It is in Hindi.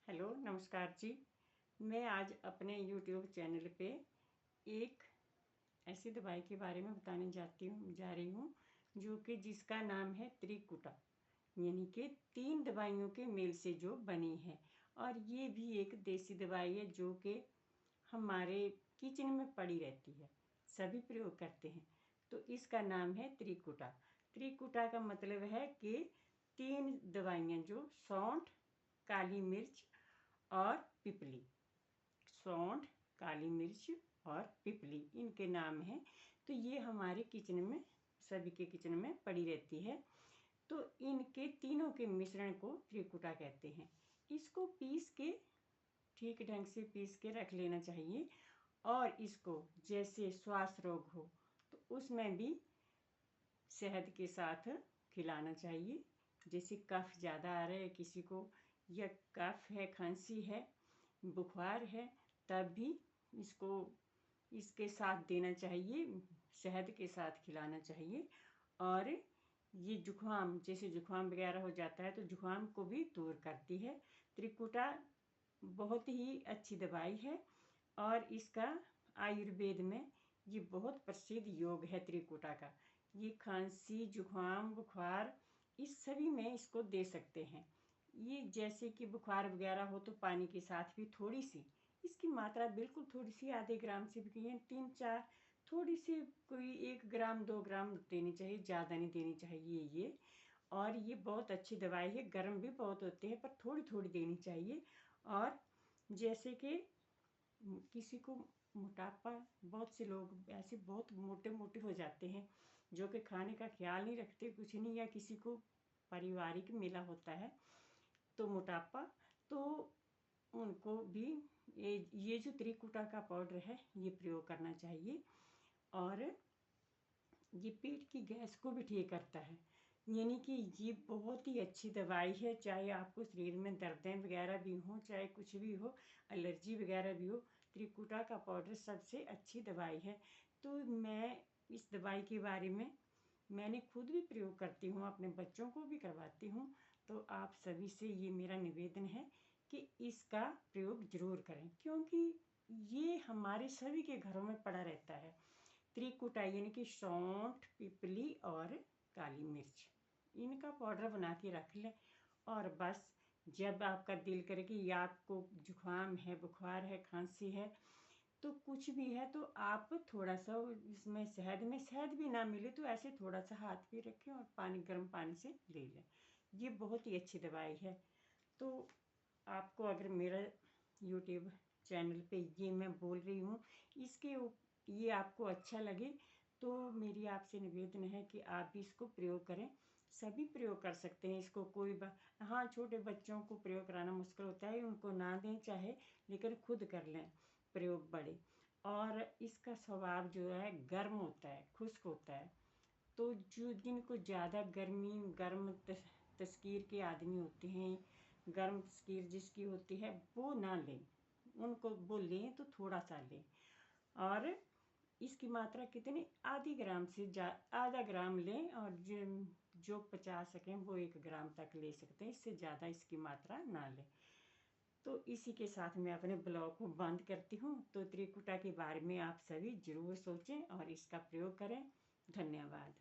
हेलो नमस्कार जी। मैं आज अपने यूट्यूब चैनल पे एक ऐसी दवाई के बारे में बताने जा रही हूँ जो कि जिसका नाम है त्रिकुटा, यानी कि 3 दवाइयों के मेल से जो बनी है। और ये भी एक देसी दवाई है जो कि हमारे किचन में पड़ी रहती है, सभी प्रयोग करते हैं। तो इसका नाम है त्रिकुटा। त्रिकुटा का मतलब है कि 3 दवाइयाँ जो सौंठ, काली मिर्च और पिपली, सौंठ, काली मिर्च और पिपली, इनके नाम हैं। तो ये हमारे किचन में, सभी के किचन में पड़ी रहती है। तो इनके तीनों के मिश्रण को त्रिकुटा कहते हैं। इसको पीस के, ठीक ढंग से पीस के रख लेना चाहिए। और इसको जैसे श्वास रोग हो तो उसमें भी शहद के साथ खिलाना चाहिए। जैसे कफ ज़्यादा आ रहा है किसी को, या कफ है, खांसी है, बुखार है, तब भी इसको इसके साथ देना चाहिए, शहद के साथ खिलाना चाहिए। और ये जुखाम, जैसे जुखाम वगैरह हो जाता है तो जुखाम को भी दूर करती है। त्रिकुटा बहुत ही अच्छी दवाई है और इसका आयुर्वेद में ये बहुत प्रसिद्ध योग है त्रिकुटा का। ये खांसी, जुखाम, बुखार, इस सभी में इसको दे सकते हैं। ये जैसे कि बुखार वगैरह हो तो पानी के साथ भी थोड़ी सी, इसकी मात्रा बिल्कुल थोड़ी सी, आधे ग्राम से भी, 3-4, थोड़ी सी, कोई 1 ग्राम 2 ग्राम देनी चाहिए, ज़्यादा नहीं देनी चाहिए ये। और ये बहुत अच्छी दवाई है, गर्म भी बहुत होते हैं पर थोड़ी थोड़ी देनी चाहिए। और जैसे कि किसी को मोटापा, बहुत से लोग ऐसे बहुत मोटे मोटे हो जाते हैं जो कि खाने का ख्याल नहीं रखते कुछ नहीं, या किसी को पारिवारिक मिला होता है तो मोटापा, तो उनको भी ये जो त्रिकुटा का पाउडर है ये प्रयोग करना चाहिए। और ये पेट की गैस को भी ठीक करता है, यानी कि ये बहुत ही अच्छी दवाई है। चाहे आपको शरीर में दर्दें वगैरह भी हों, चाहे कुछ भी हो, एलर्जी वगैरह भी हो, त्रिकुटा का पाउडर सबसे अच्छी दवाई है। तो मैं इस दवाई के बारे में मैंने खुद भी प्रयोग करती हूँ, अपने बच्चों को भी करवाती हूँ। तो आप सभी से ये मेरा निवेदन है कि इसका प्रयोग ज़रूर करें, क्योंकि ये हमारे सभी के घरों में पड़ा रहता है। त्रिकुटा यानी कि सौंठ, पिपली और काली मिर्च, इनका पाउडर बना के रख लें। और बस जब आपका दिल करे कि आपको जुखाम है, बुखार है, खांसी है, तो कुछ भी है, तो आप थोड़ा सा इसमें शहद भी ना मिले तो ऐसे थोड़ा सा हाथ पे रखें और पानी, गर्म पानी से ले लें। ये बहुत ही अच्छी दवाई है। तो आपको अगर मेरा यूट्यूब चैनल पे ये मैं बोल रही हूँ, ये आपको अच्छा लगे तो मेरी आपसे निवेदन है कि आप भी इसको प्रयोग करें। सभी प्रयोग कर सकते हैं इसको, हाँ, छोटे बच्चों को प्रयोग कराना मुश्किल होता है, उनको ना दें चाहे, लेकिन खुद कर लें प्रयोग बड़े। और इसका स्वभाव जो है गर्म होता है, खुश्क होता है। तो जो जिनको ज़्यादा गर्म तस्कीर के आदमी होते हैं, गर्म तस्कीर जिसकी होती है वो ना लें, उनको वो लें तो थोड़ा सा लें। और इसकी मात्रा कितनी, आधा ग्राम लें। और जो पचा सकें वो 1 ग्राम तक ले सकते हैं, इससे ज़्यादा इसकी मात्रा ना लें। तो इसी के साथ मैं अपने ब्लॉग को बंद करती हूँ। तो त्रिकुटा के बारे में आप सभी ज़रूर सोचें और इसका प्रयोग करें। धन्यवाद।